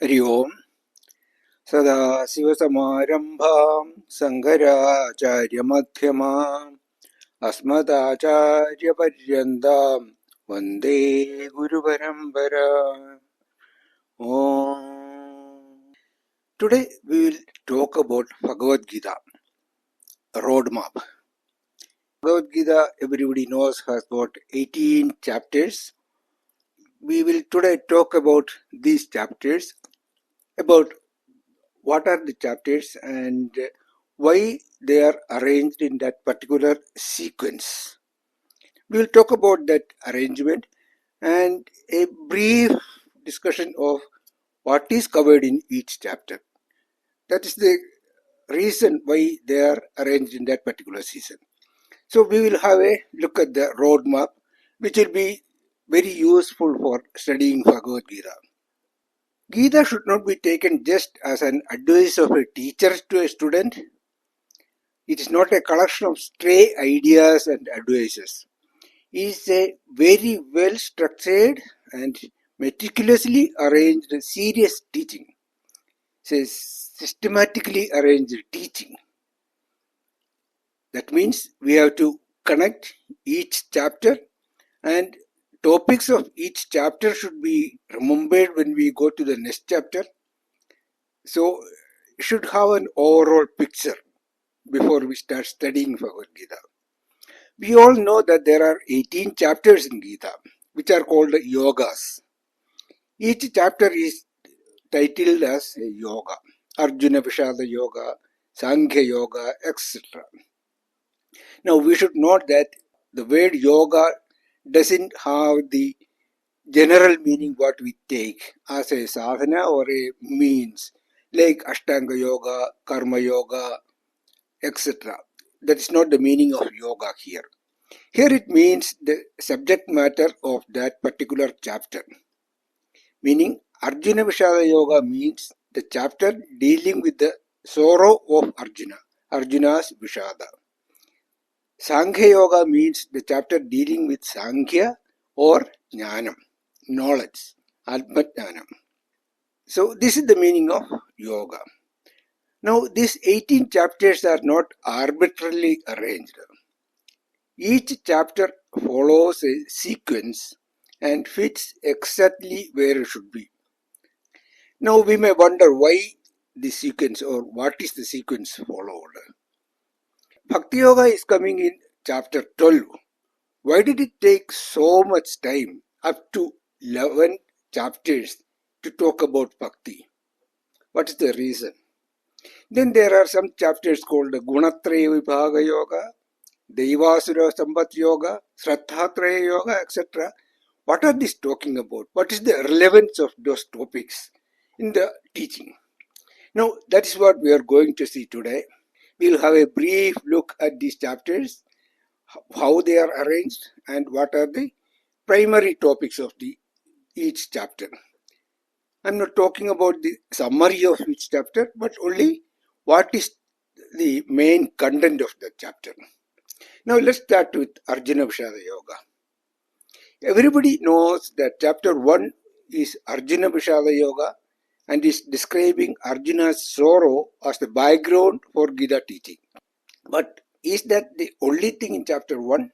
हरि ओम सदाशिवसमारम्भां शङ्कराचार्यमध्यमाम् अस्मदाचार्यपर्यन्तां वन्दे गुरुपरम्पराम्. Om. Today we will talk about Bhagavad Gita, roadmap. Bhagavad Gita, everybody knows, has got 18 chapters. We will today talk about these chapters, about what are the chapters and why they are arranged in that particular sequence. We will talk about that arrangement and a brief discussion of what is covered in each chapter. That is the reason why they are arranged in that particular season. So we will have a look at the roadmap, which will be very useful for studying Bhagavad Gita. Gita should not be taken just as an advice of a teacher to a student. It is not a collection of stray ideas and advices. It is a very well structured and meticulously arranged serious teaching. It is systematically arranged teaching. That means we have to connect each chapter, and topics of each chapter should be remembered when we go to the next chapter. So should have an overall picture before we start studying Bhagavad Gita. We all know that there are 18 chapters in Gita, which are called yogas. Each chapter is titled as a yoga. Arjuna Vishada Yoga, Samkhya Yoga, etc. Now we should note that the word yoga doesn't have the general meaning what we take as a sadhana or a means, like Ashtanga Yoga, Karmayoga, etc. That is not the meaning of yoga here. Here it means the subject matter of that particular chapter. Meaning Arjuna Vishada Yoga means the chapter dealing with the sorrow of Arjuna, Arjuna's Vishada. Sankhya Yoga means the chapter dealing with Sankhya or Jnanam, knowledge, Athmasamyama. So this is the meaning of yoga. Now these 18 chapters are not arbitrarily arranged. Each chapter follows a sequence and fits exactly where it should be. Now we may wonder why the sequence, or what is the sequence followed. Bhakti Yoga is coming in chapter 12. Why did it take so much time, up to 11 chapters, to talk about Bhakti? What is the reason? Then there are some chapters called Gunatraya Vibhaga Yoga, Daivasura Sampad Yoga, Sraddhatraya Yoga, etc. What are these talking about? What is the relevance of those topics in the teaching? Now that is what we are going to see today. We will have a brief look at these chapters, how they are arranged, and what are the primary topics of each chapter. I am not talking about the summary of each chapter, but only what is the main content of the chapter. Now let's start with Arjuna Vishada Yoga. Everybody knows that chapter 1 is Arjuna Vishada Yoga and is describing Arjuna's sorrow as the background for Gita teaching. But is that the only thing in chapter 1?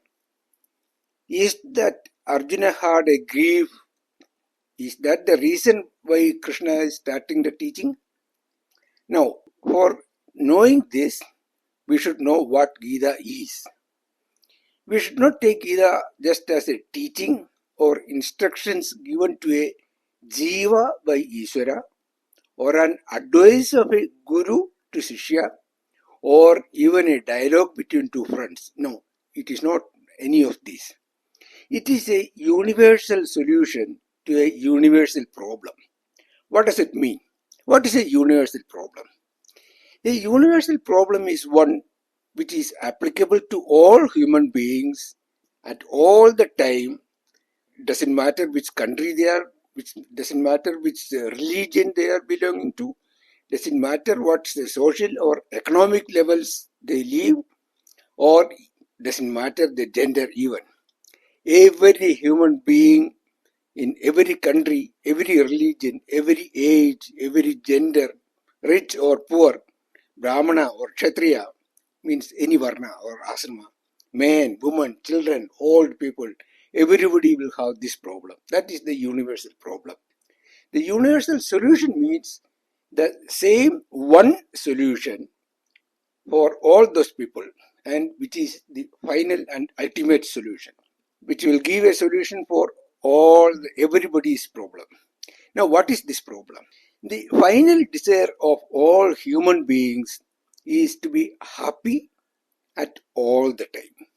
Is that Arjuna had a grief? Is that the reason why Krishna is starting the teaching? Now, for knowing this, we should know what Gita is. We should not take Gita just as a teaching or instructions given to a jiva by Ishvara, or an advice of a guru to Shishya, or even a dialogue between two friends. No, it is not any of these. It is a universal solution to a universal problem. What does it mean? What is a universal problem? A universal problem is one which is applicable to all human beings at all the time. Doesn't matter which country they are, which doesn't matter which religion they are belonging to, doesn't matter what the social or economic levels they live, or doesn't matter the gender even. Every human being in every country, every religion, every age, every gender, rich or poor, Brahmana or Kshatriya, means any varna or asrama, man, woman, children, old people, everybody will have this problem. That is the universal problem. The universal solution means the same one solution for all those people, and which is the final and ultimate solution, which will give a solution for everybody's problem. Now, what is this problem? The final desire of all human beings is to be happy at all the time.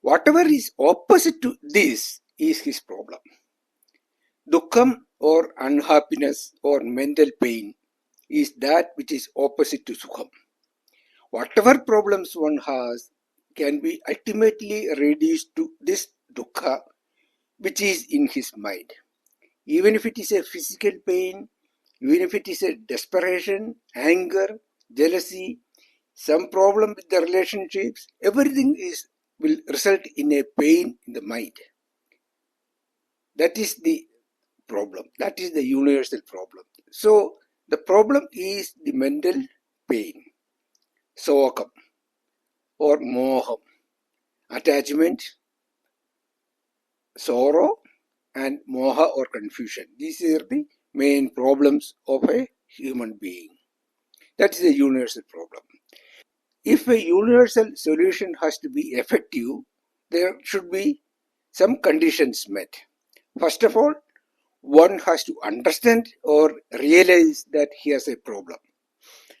Whatever is opposite to this is his problem. Dukkham or unhappiness or mental pain is that which is opposite to sukham. Whatever problems one has can be ultimately reduced to this dukkha which is in his mind. Even if it is a physical pain, even if it is a desperation, anger, jealousy, some problem with the relationships, everything will result in a pain in the mind. That is the problem. That is the universal problem. So the problem is the mental pain, sokam or moham, attachment, sorrow, and moha or confusion. These are the main problems of a human being. That is a universal problem. If a universal solution has to be effective, there should be some conditions met. First of all, one has to understand or realize that he has a problem.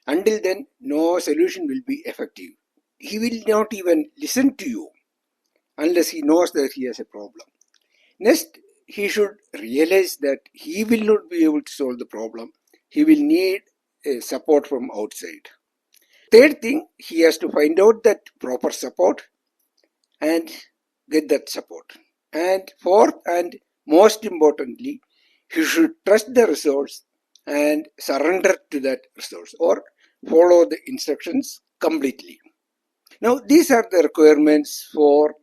Until then, no solution will be effective. He will not even listen to you unless he knows that he has a problem. Next, he should realize that he will not be able to solve the problem. He will need a support from outside. Third thing, he has to find out that proper support and get that support. And fourth and most importantly, he should trust the resource and surrender to that resource or follow the instructions completely. Now, these are the requirements for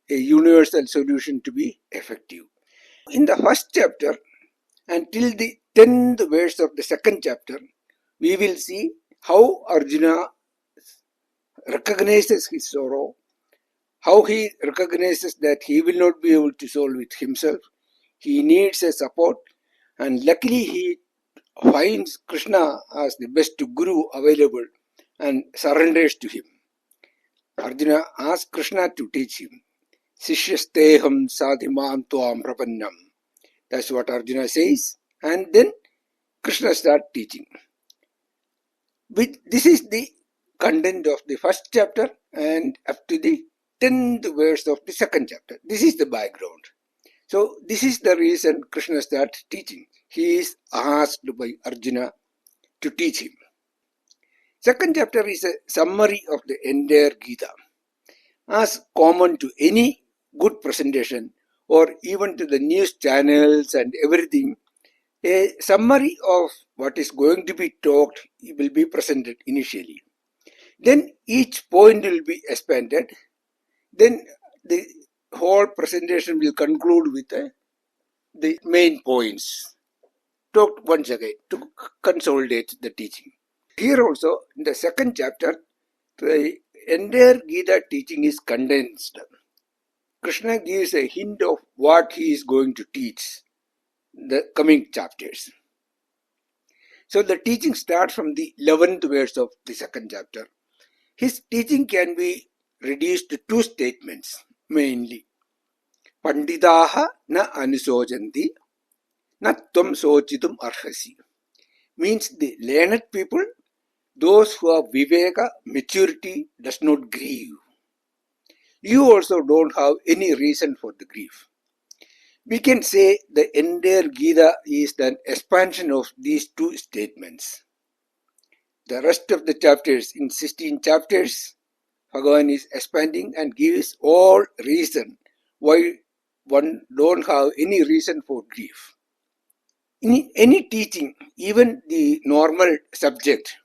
a universal solution to be effective. In the first chapter until the 10th verse of the second chapter, we will see how Arjuna recognizes his sorrow, how he recognizes that he will not be able to solve it himself. He needs a support, and luckily he finds Krishna as the best guru available and surrenders to him. Arjuna asks Krishna to teach him. Sishyasteham sadhimam tuam prapannam. That's what Arjuna says, and then Krishna starts teaching. This is the content of the first chapter and up to the 10th verse of the second chapter. This is the background. So this is the reason Krishna starts teaching. He is asked by Arjuna to teach him. Second chapter is a summary of the entire Gita. As common to any good presentation or even to the news channels and everything, a summary of what is going to be talked will be presented initially. Then each point will be expanded. Then the whole presentation will conclude with the main points talked once again to consolidate the teaching. Here also, in the second chapter, the entire Gita teaching is condensed. Krishna gives a hint of what he is going to teach the coming chapters. So the teaching starts from the 11th verse of the second chapter. His teaching can be reduced to two statements mainly. Panditaha na anusojanti na tvam sochitum arhasi. Means the learned people, those who have viveka, maturity, does not grieve. You also don't have any reason for the grief. We can say the entire Gita is an expansion of these two statements. The rest of the chapters, in 16 chapters, Bhagavan is expanding and gives all reason why one don't have any reason for grief. In any teaching, even the normal subject,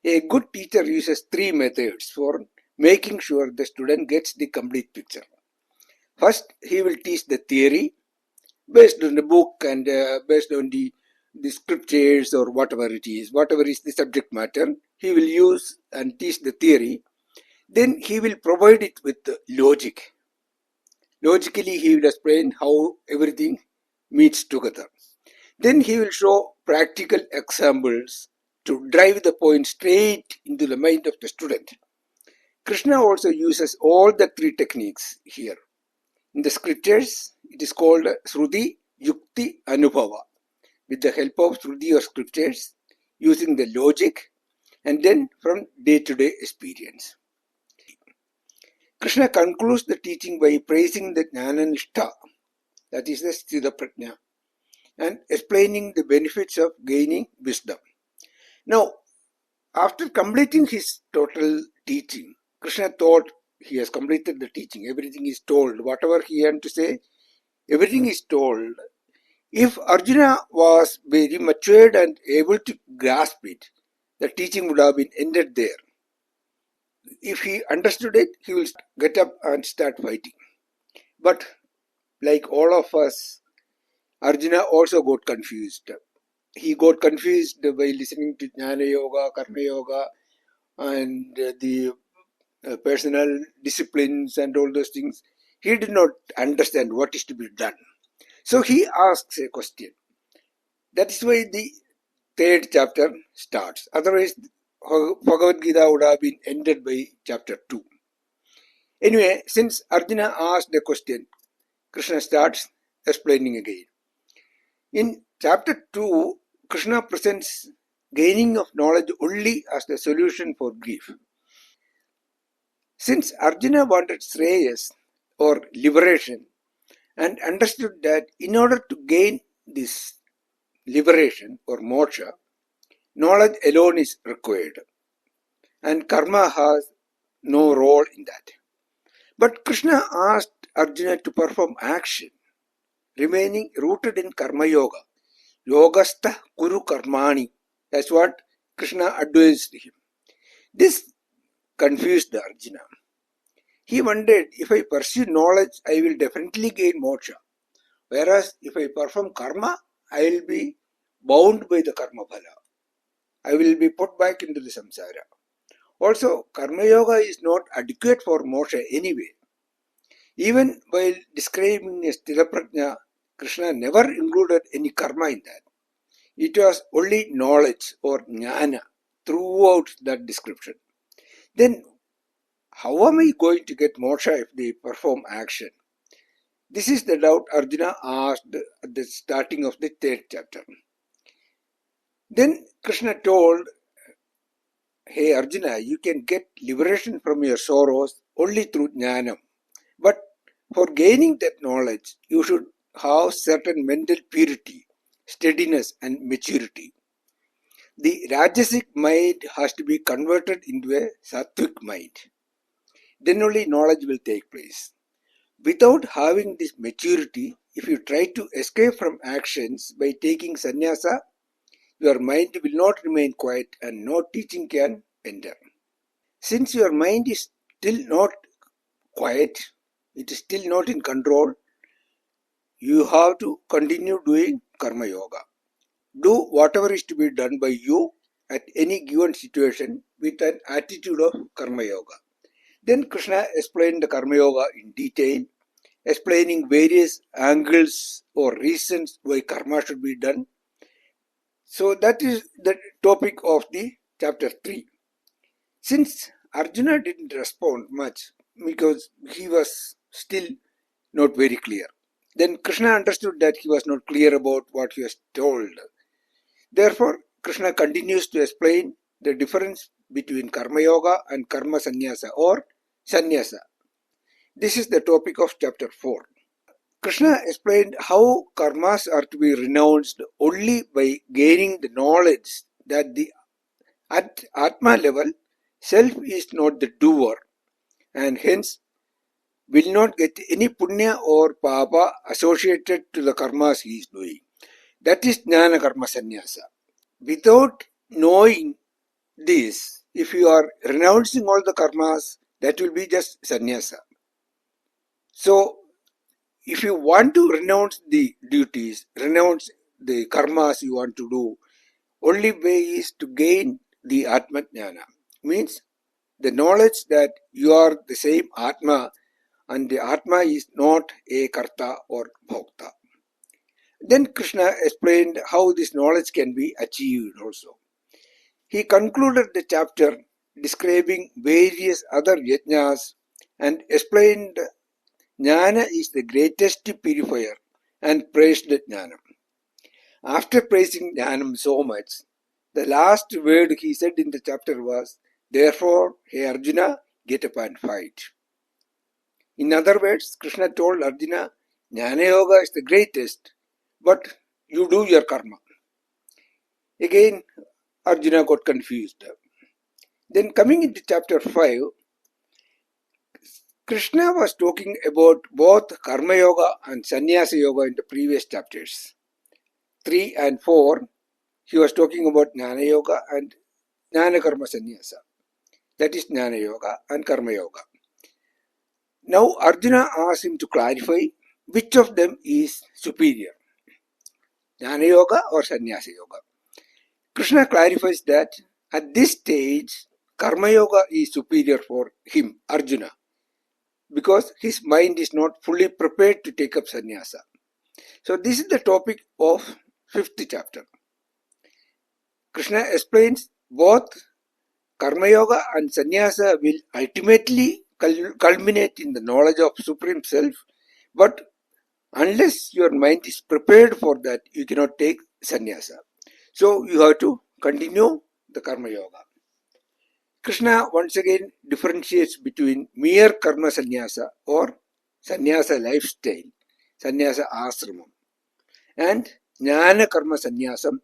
a good teacher uses three methods for making sure the student gets the complete picture. First, he will teach the theory. based on the book and based on the scriptures or whatever is the subject matter, he will use and teach the theory. Then he will provide it with logic. Logically, he will explain how everything meets together. Then he will show practical examples to drive the point straight into the mind of the student. Krishna also uses all the three techniques here. In the scriptures, it is called Shruti, Yukti, Anubhava. With the help of Shruti or scriptures, using the logic, and then from day-to-day experience. Krishna concludes the teaching by praising the Jnana-Nishtha, that is the Sthita-Prajna, and explaining the benefits of gaining wisdom. Now, after completing his total teaching, Krishna thought he has completed the teaching. Everything is told. Whatever he had to say, everything is told. If Arjuna was very matured and able to grasp it, the teaching would have been ended there. If he understood it, he will get up and start fighting. But like all of us, Arjuna also got confused. He got confused by listening to Jnana-Yoga, Karmayoga, and the personal disciplines and all those things. He did not understand what is to be done. So he asks a question. That is why the third chapter starts. Otherwise, Bhagavat Gita would have been ended by chapter 2. Anyway, since Arjuna asked the question, Krishna starts explaining again. In chapter 2, Krishna presents gaining of knowledge only as the solution for grief. Since Arjuna wanted Shreyas or liberation and understood that in order to gain this liberation or moksha, knowledge alone is required and karma has no role in that. But Krishna asked Arjuna to perform action, remaining rooted in Karmayoga. Yogastha Kuru Karmani. That's what Krishna advised him. This confused Arjuna. He wondered, if I pursue knowledge, I will definitely gain moksha. Whereas if I perform karma, I will be bound by the karma phala. I will be put back into the samsara. Also, karma yoga is not adequate for moksha anyway. Even while describing a sthita-prajna, Krishna never included any karma in that. It was only knowledge or jnana throughout that description. Then, how am I going to get moksha if they perform action? This is the doubt Arjuna asked at the starting of the third chapter. Then Krishna told, hey Arjuna, you can get liberation from your sorrows only through jnana. But for gaining that knowledge, you should have certain mental purity, steadiness and maturity. The Rajasic mind has to be converted into a Sattvic mind. Then only knowledge will take place. Without having this maturity, if you try to escape from actions by taking Sanyasa, your mind will not remain quiet and no teaching can enter. Since your mind is still not quiet, it is still not in control, you have to continue doing Karma Yoga. Do whatever is to be done by you at any given situation with an attitude of Karma Yoga. Then Krishna explained the Karma Yoga in detail, explaining various angles or reasons why karma should be done. So that is the topic of the chapter 3. Since Arjuna didn't respond much because he was still not very clear, then Krishna understood that he was not clear about what he was told. Therefore, Krishna continues to explain the difference between Karma Yoga and Karmasanyasa or Sanyasa. This is the topic of chapter 4. Krishna explained how karmas are to be renounced only by gaining the knowledge that at Atma level, self is not the doer and hence will not get any punya or papa associated to the karmas he is doing. That is Jnana-Karmasanyasa. Without knowing this, if you are renouncing all the karmas, that will be just sannyasa. So, if you want to renounce the duties, renounce the karmas you want to do, only way is to gain the Atmajnana. Means the knowledge that you are the same Atma and the Atma is not a Karta or Bhokta. Then Krishna explained how this knowledge can be achieved also. He concluded the chapter describing various other yajnas and explained Jnana is the greatest purifier and praised Jnana. After praising Jnanam so much, the last word he said in the chapter was, "Therefore, hey Arjuna, get up and fight." In other words, Krishna told Arjuna, Jnana Yoga is the greatest, but you do your karma. Again, Arjuna got confused. Then coming into chapter 5, Krishna was talking about both Karmayoga and Sanyasa Yoga in the previous chapters. 3 and 4, he was talking about Jnana Yoga and Jnanakarmasanyasa. That is Jnana Yoga and Karma Yoga. Now Arjuna asked him to clarify which of them is superior, Jnana Yoga or Sanyasa Yoga. Krishna clarifies that at this stage, Karma Yoga is superior for him, Arjuna, because his mind is not fully prepared to take up sannyasa. So this is the topic of 5th chapter. Krishna explains both Karma Yoga and sannyasa will ultimately culminate in the knowledge of Supreme Self, but unless your mind is prepared for that, you cannot take sannyasa. So you have to continue the Karma Yoga. Krishna once again differentiates between mere Karmasanyasa or Sanyasa lifestyle, Sanyasa ashramam, and Jnana-Karmasanyasam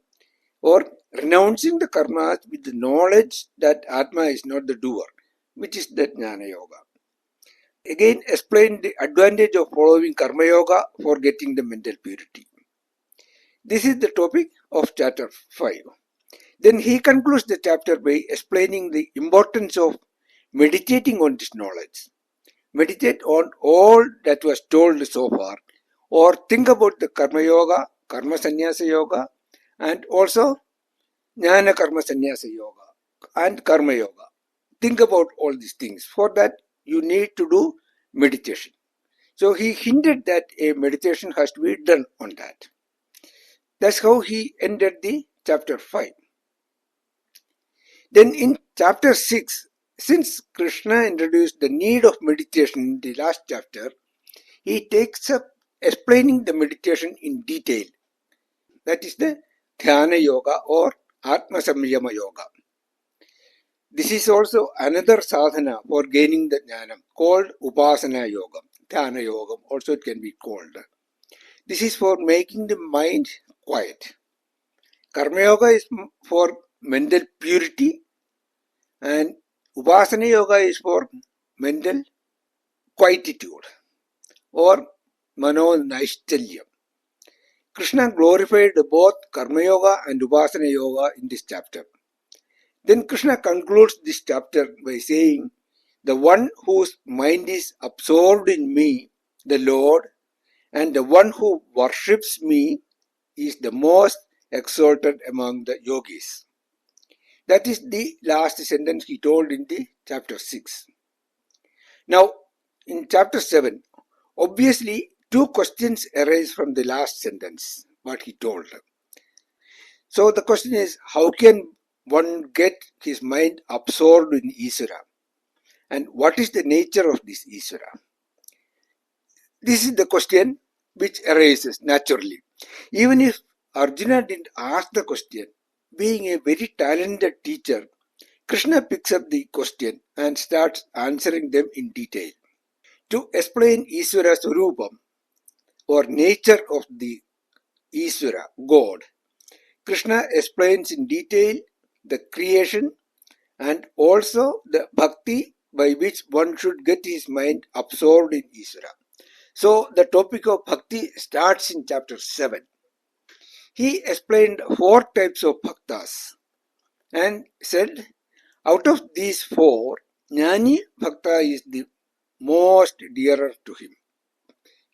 or renouncing the karmas with the knowledge that Atma is not the doer, which is the Jnana Yoga. Again, explain the advantage of following Karma Yoga for getting the mental purity. This is the topic of chapter 5. Then he concludes the chapter by explaining the importance of meditating on this knowledge. Meditate on all that was told so far, or think about the Karma Yoga, Karmasanyasa Yoga, and also Jnana-Karmasanyasa Yoga and Karma Yoga. Think about all these things. For that, you need to do meditation. So he hinted that a meditation has to be done on that. That's how he ended the chapter 5. Then in chapter 6, since Krishna introduced the need of meditation in the last chapter, he takes up explaining the meditation in detail. That is the Dhyana Yoga or Athmasamyama Yoga. This is also another sadhana for gaining the Jnana called Upasana Yoga, Dhyana Yoga also it can be called. This is for making the mind quiet. Karma Yoga is for mental purity and Upasana Yoga is for mental quietude or Mano Naishchalya. Krishna glorified both Karma Yoga and Upasana Yoga in this chapter. Then Krishna concludes this chapter by saying, the one whose mind is absorbed in me, the Lord, and the one who worships me is the most exalted among the yogis. That is the last sentence he told in the chapter 6. Now, in chapter 7, obviously, two questions arise from the last sentence, what he told. So the question is, how can one get his mind absorbed in Isvara? And what is the nature of this Isvara? This is the question which arises naturally. Even if Arjuna didn't ask the question, being a very talented teacher, Krishna picks up the question and starts answering them in detail. To explain Isvara Swarupam or nature of the Isvara, God, Krishna explains in detail the creation and also the bhakti by which one should get his mind absorbed in Isvara. So the topic of bhakti starts in chapter 7. He explained 4 types of bhaktas and said, out of these 4, Jnani Bhakta is the most dearer to him.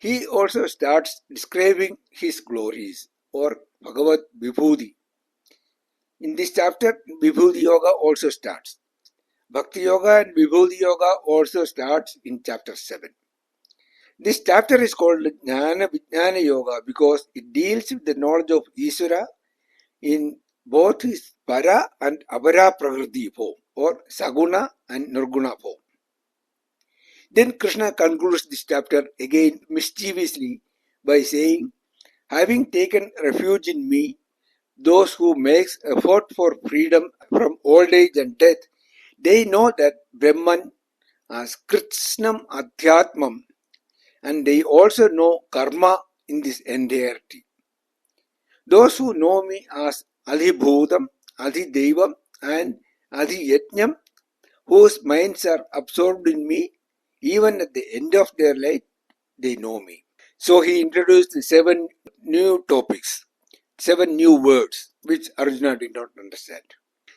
he also starts describing his glories or Bhagavat Vibhoothi. In this chapter, Vibhoothi Yoga also starts. Bhakti Yoga and Vibhoothi Yoga also starts in chapter 7. This chapter is called Jnana-Vijnana Yoga because it deals with the knowledge of Isvara in both his para and apara prakriti form or saguna and nirguna form. Then Krishna concludes this chapter again mischievously by saying, having taken refuge in me, those who makes effort for freedom from old age and death, they know that Brahman as Kritsnam Adhyatmam, and they also know karma in this entirety. Those who know me as Adhibhutam, Adhidevam and Adhiyajnam, whose minds are absorbed in me, even at the end of their life, they know me. So he introduced 7 new topics, 7 new words, which Arjuna did not understand.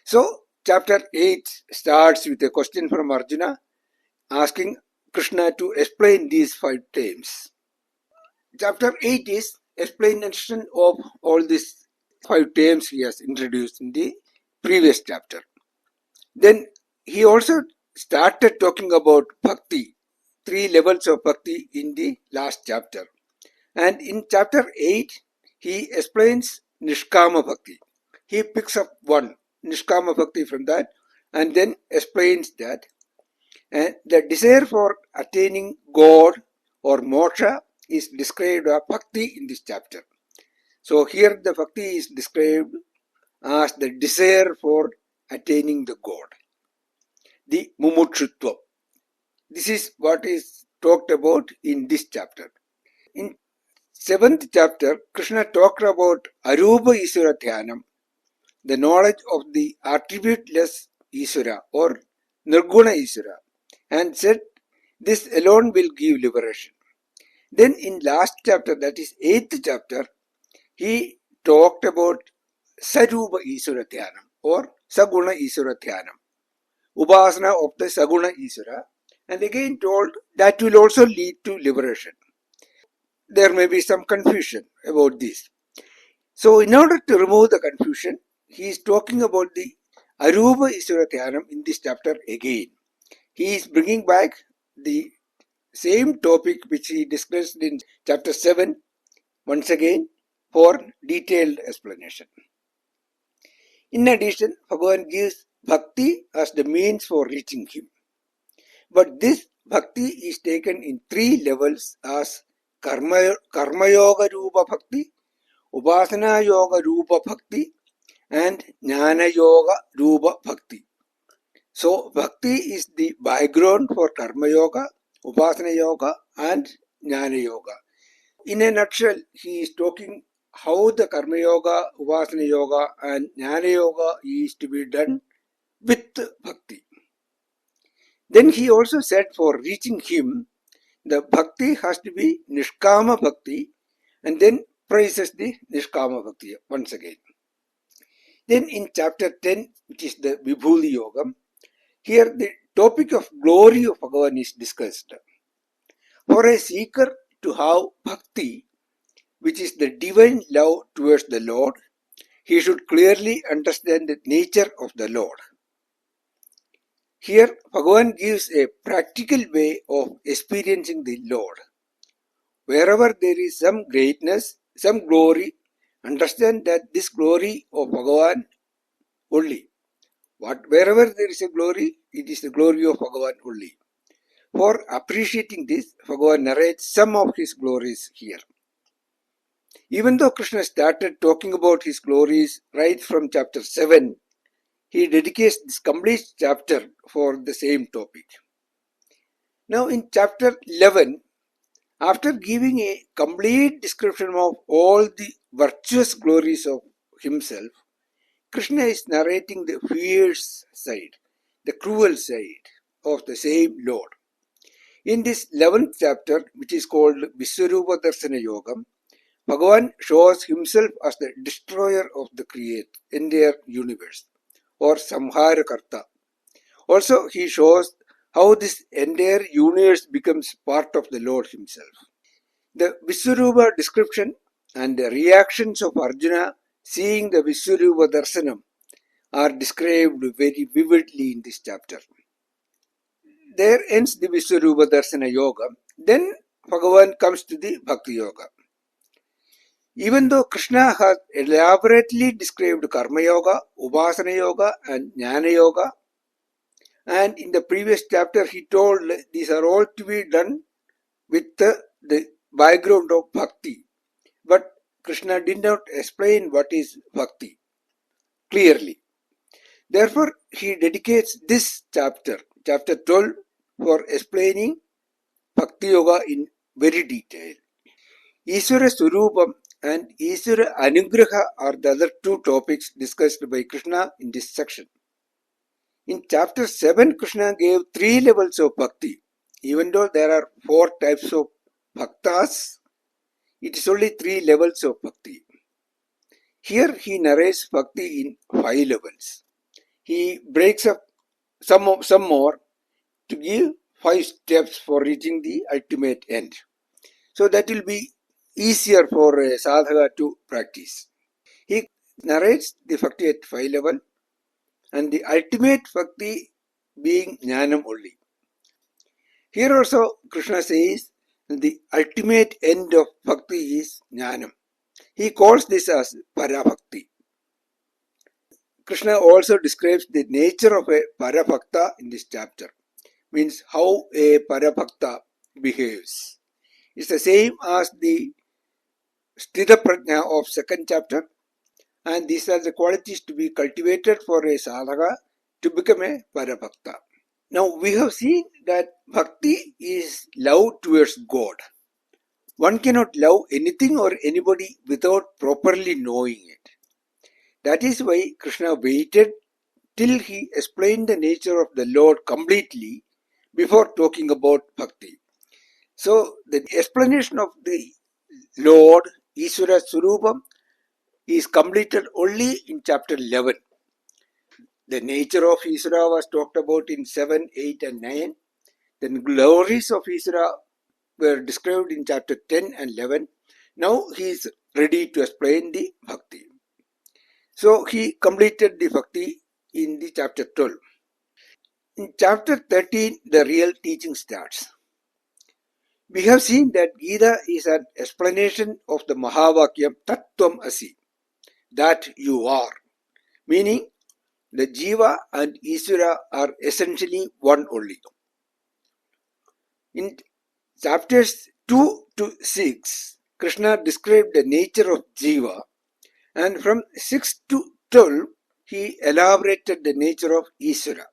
So chapter 8 starts with a question from Arjuna, asking Krishna to explain these 5 terms. Chapter 8 is explanation of all these 5 terms he has introduced in the previous chapter. Then he also started talking about Bhakti, 3 levels of Bhakti in the last chapter. And in chapter 8, he explains Nishkama Bhakti. He picks up one, Nishkama Bhakti from that, and then explains that. And the desire for attaining God or moksha is described as Bhakti in this chapter. So here the Bhakti is described as the desire for attaining the God, the mumutshutva. This is what is talked about in this chapter. In 7th chapter, Krishna talked about Arupa Isvara Dhyanam, the knowledge of the attributeless Isvara or Nirguna Isvara, and said this alone will give liberation. Then in last chapter, that is 8th chapter, he talked about Sarupa Isvara Dhyanam or Saguna Isvara Dhyanam, Upasana of the Saguna Isvara, and again told that will also lead to liberation. There may be some confusion about this. So in order to remove the confusion, he is talking about the Arupa Isvara Dhyanam in this chapter again. He is bringing back the same topic which he discussed in chapter 7 once again for detailed explanation. In addition, Bhagavan gives Bhakti as the means for reaching him. But this Bhakti is taken in 3 levels as Karmayoga Rupa Bhakti, Upasana Yoga Rupa Bhakti and Jnana Yoga Rupa Bhakti. So Bhakti is the background for Karma Yoga, Upasana Yoga and Jnana Yoga. In a nutshell, he is talking how the Karma Yoga, Upasana Yoga and Jnana Yoga is to be done with Bhakti. Then he also said for reaching him, the Bhakti has to be Nishkama Bhakti, and then praises the Nishkama Bhakti once again. Then in chapter 10, which is the Vibhoothi Yogam, here the topic of glory of Bhagavan is discussed. For a seeker to have Bhakti, which is the divine love towards the Lord, he should clearly understand the nature of the Lord. Here Bhagavan gives a practical way of experiencing the Lord. Wherever there is some greatness, some glory, understand that this glory of Bhagavan only. Wherever there is a glory, it is the glory of Bhagavan only. For appreciating this, Bhagavan narrates some of his glories here. Even though Krishna started talking about his glories right from chapter 7, he dedicates this complete chapter for the same topic. Now in chapter 11, after giving a complete description of all the virtuous glories of himself, Krishna is narrating the fierce side, the cruel side of the same Lord. In this 11th chapter, which is called Visvaroopa Darsana Yogam, Bhagavan shows himself as the destroyer of the entire universe, or Samharakarta. Also, he shows how this entire universe becomes part of the Lord himself. The Visvaroopa description and the reactions of Arjuna seeing the Visvaroopa Darsana are described very vividly in this chapter. There ends the Visvaroopa Darsana Yoga. Then Bhagavan comes to the Bhakti Yoga. Even though Krishna has elaborately described Karmayoga, Upasana Yoga and Jnana Yoga, and in the previous chapter he told these are all to be done with the background of Bhakti. But Krishna did not explain what is Bhakti clearly. Therefore, he dedicates this chapter, chapter 12, for explaining Bhakti Yoga in very detail. Isvara Swarupam and Isvara Anugraha are the other two topics discussed by Krishna in this section. In chapter 7, Krishna gave 3 levels of Bhakti. Even though there are 4 types of Bhaktas, it is only 3 levels of Bhakti. Here he narrates Bhakti in 5 levels. He breaks up some more to give 5 steps for reaching the ultimate end. So that will be easier for a sadhaka to practice. He narrates the Bhakti at 5 level and the ultimate Bhakti being Jnanam only. Here also Krishna says the ultimate end of Bhakti is Jnanam. He calls this as Parabhakti. Krishna also describes the nature of a Parabhakta in this chapter. Means how a Parabhakta behaves. It's the same as the Sthita Prajna of 2nd chapter, and these are the qualities to be cultivated for a sadhaka to become a Parabhakta. Now we have seen that Bhakti is love towards God. One cannot love anything or anybody without properly knowing it. That is why Krishna waited till he explained the nature of the Lord completely before talking about Bhakti. So the explanation of the Lord, Isvara Swarupam, is completed only in chapter 11. The nature of Isvara was talked about in 7, 8 and 9. Then glories of Isvara were described in chapter 10 and 11. Now he is ready to explain the Bhakti. So he completed the Bhakti in the chapter 12. In chapter 13, the real teaching starts. We have seen that Gita is an explanation of the Mahavakyam Tattvam Asi, that you are, meaning the Jiva and Isvara are essentially one only. In chapters 2 to 6, Krishna described the nature of Jiva, and from 6 to 12, he elaborated the nature of Isvara.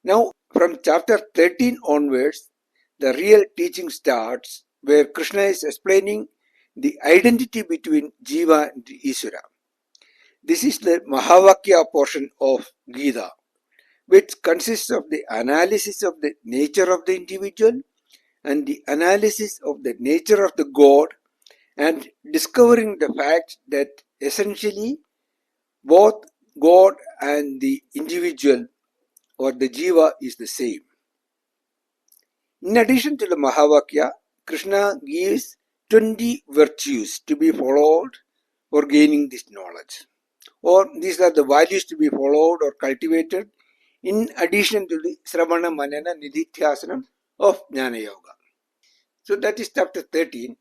Now, from chapter 13 onwards, the real teaching starts, where Krishna is explaining the identity between Jiva and Isvara. This is the Mahavakya portion of Gita, which consists of the analysis of the nature of the individual and the analysis of the nature of the God, and discovering the fact that essentially both God and the individual or the Jiva is the same. In addition to the Mahavakya, Krishna gives 20 virtues to be followed for gaining this knowledge. Or these are the values to be followed or cultivated in addition to the Sravana, Manana, Nididhyasana of Jnana Yoga. So that is chapter 13.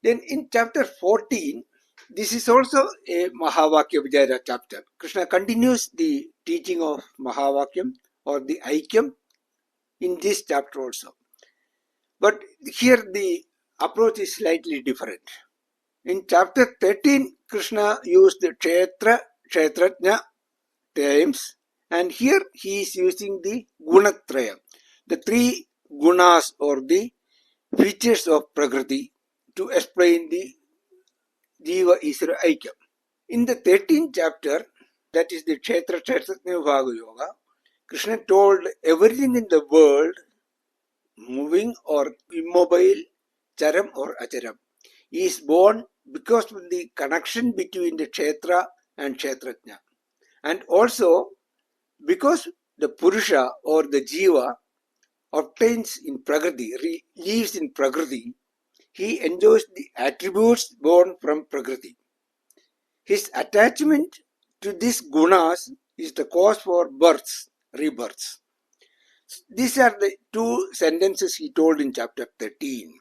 Then in chapter 14, this is also a Mahavakya Vijaya chapter. Krishna continues the teaching of Mahavakyam or the Aikyam in this chapter also. But here the approach is slightly different. In chapter 13, Krishna used the Kshetrajna themes, and here he is using the Gunatraya, the 3 gunas or the features of Prakriti, to explain the Jiva Isvara Aikyam. In the 13th chapter, that is the Kshetrajna Vibhaga Yoga, Krishna told everything in the world, moving or immobile, charam or acharam, is born because of the connection between the Kshetra and Kshetrajna. And also because the Purusha or the Jiva obtains in Prakriti, lives in Prakriti, he enjoys the attributes born from Prakriti. His attachment to these gunas is the cause for births, rebirths. These are the two sentences he told in chapter 13.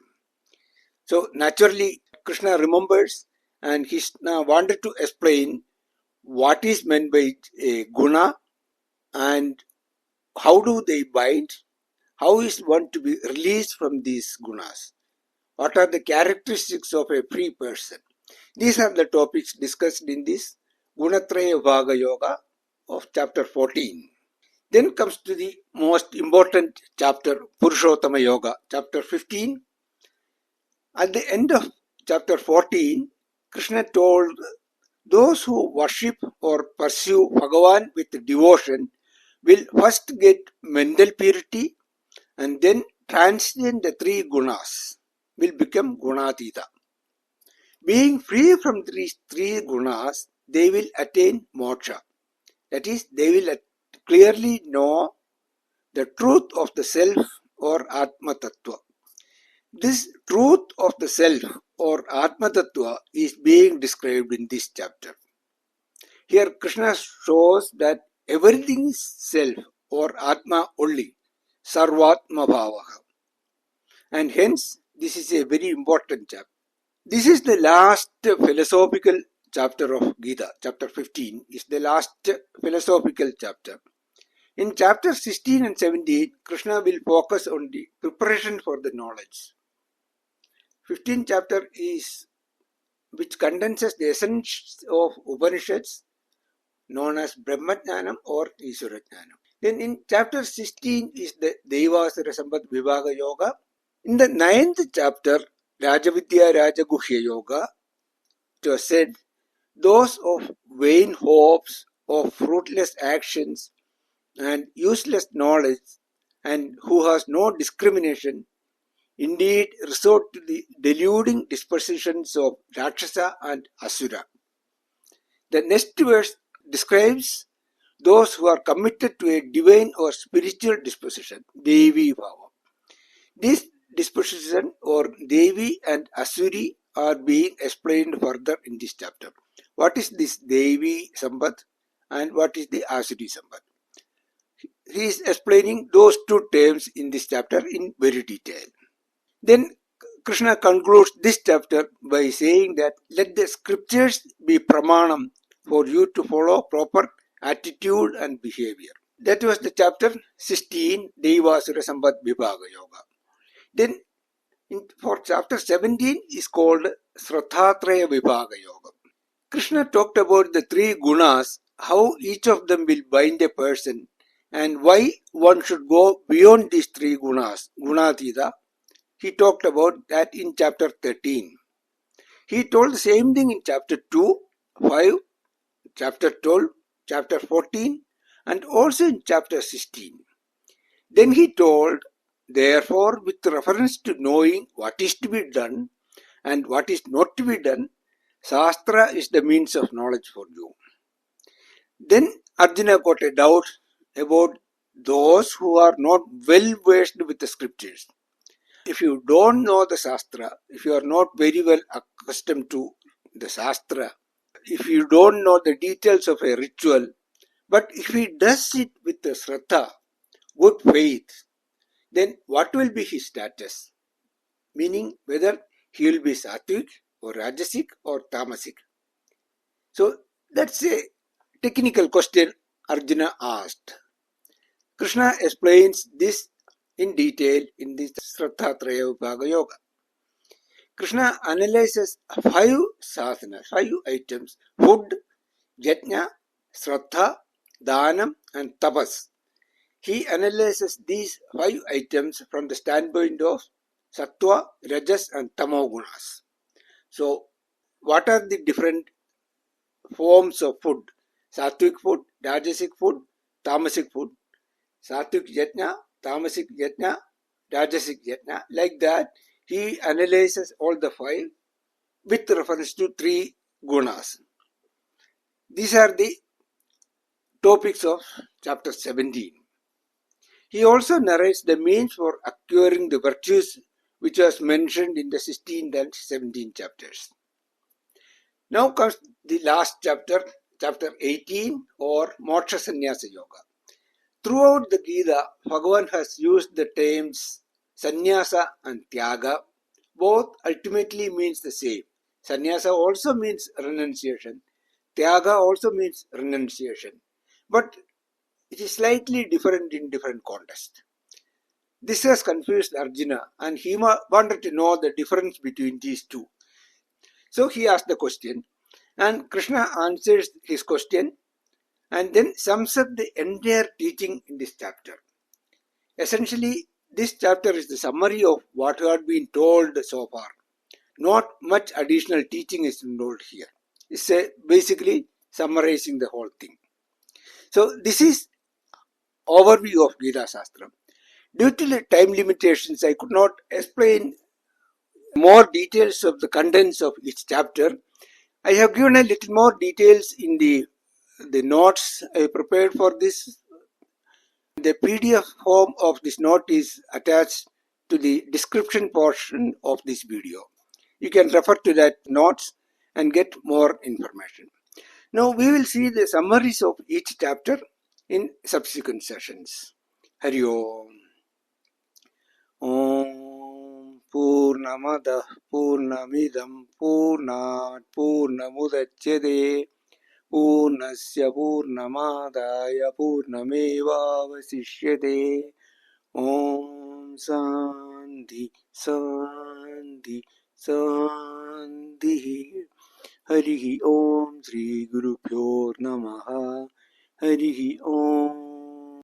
So naturally, Krishna remembers and he wanted to explain what is meant by a guna and how do they bind, how is one to be released from these gunas, what are the characteristics of a free person. These are the topics discussed in this Gunatraya Vibhaga Yoga of chapter 14. Then comes to the most important chapter, Purushothama Yoga, chapter 15. At the end of chapter 14, Krishna told those who worship or pursue Bhagavan with devotion will first get mental purity and then transcend the three gunas, will become gunatita. Being free from these three gunas, they will attain moksha. That is, they will clearly know the truth of the self or Atma Tattva. This truth of the self or Atma Tattva is being described in this chapter. Here Krishna shows that everything is self or Atma only, Sarvatma Bhavaha. And hence this is a very important chapter. This is the last philosophical chapter of Gita. Chapter 15 is the last philosophical chapter. In chapters 16 and 17, Krishna will focus on the preparation for the knowledge. 15th chapter is which condenses the essence of Upanishads known as Brahma-Jnanam or Visvaroopa. Then in chapter 16 is the Daivasura Sampad Vibhaga Yoga. In the 9th chapter, Rajavidya Rajaguhya Yoga, it was said, those of vain hopes, of fruitless actions and useless knowledge and who has no discrimination indeed resort to the deluding dispositions of Rakshasa and Asura. The next verse describes those who are committed to a divine or spiritual disposition, Devi Bhava. This disposition or Devi and Asuri are being explained further in this chapter. What is this Devi Sampad and what is the Asuri Sampad? He is explaining those two terms in this chapter in very detail. Then Krishna concludes this chapter by saying that let the scriptures be pramanam for you to follow proper attitude and behavior. That was the chapter 16, Daivasura Sampad Vibhaga Yoga. Then for chapter 17 is called Sraddhatraya Vibhaga Yoga. Krishna talked about the three gunas, how each of them will bind a person and why one should go beyond these three gunas, gunatita. He talked about that in chapter 13. He told the same thing in chapter 2, 5, chapter 12, chapter 14 and also in chapter 16. Then he told, therefore, with reference to knowing what is to be done and what is not to be done, Shastra is the means of knowledge for you. Then Arjuna got a doubt about those who are not well versed with the scriptures. If you don't know the Shastra, if you are not very well accustomed to the Shastra, if you don't know the details of a ritual, but if he does it with the Shraddha, good faith, then what will be his status? Meaning whether he will be Sattvic or Rajasic or Tamasic. So that's a technical question Arjuna asked. Krishna explains this in detail in this Sraddhatraya Vibhaga Yoga. Krishna analyzes 5 sadhanas, 5 items: food, yajna, Shraddha, Dhanam and Tapas. He analyzes these 5 items from the standpoint of Sattva, Rajas and Tamogunas. So, what are the different forms of food? Sattvic food, Rajasic food, Tamasic food. Sattvic yajna, Tamasic yajna, Rajasic yajna. Like that, he analyzes all the 5 with reference to 3 gunas. These are the topics of chapter 17. He also narrates the means for acquiring the virtues which was mentioned in the 16th and 17th chapters. Now comes the last chapter, chapter 18, or Mokshasanyasa Yoga. Throughout the Gita, Bhagavan has used the terms Sanyasa and Tyaga. Both ultimately means the same. Sanyasa also means renunciation. Tyaga also means renunciation. But it is slightly different in different contexts. This has confused Arjuna, and he wanted to know the difference between these two. So he asked the question, and Krishna answers his question and then sums up the entire teaching in this chapter. Essentially, this chapter is the summary of what had been told so far. Not much additional teaching is involved here. It's basically summarizing the whole thing. So this is overview of Gita Shastra. Due to the time limitations, I could not explain more details of the contents of each chapter. I have given a little more details in the notes I prepared for this. The PDF form of this note is attached to the description portion of this video. You can refer to that notes and get more information. Now we will see the summaries of each chapter in subsequent sessions. Hari Om. Om Purnamada Purnamidam Purnat Purnamudachyate Purnasya Purnamadaya Purnamevavasishyate. Om Shanti Shanti Shanti. Harihi Om Shri Guru Pyo Namaha. Harihi Om.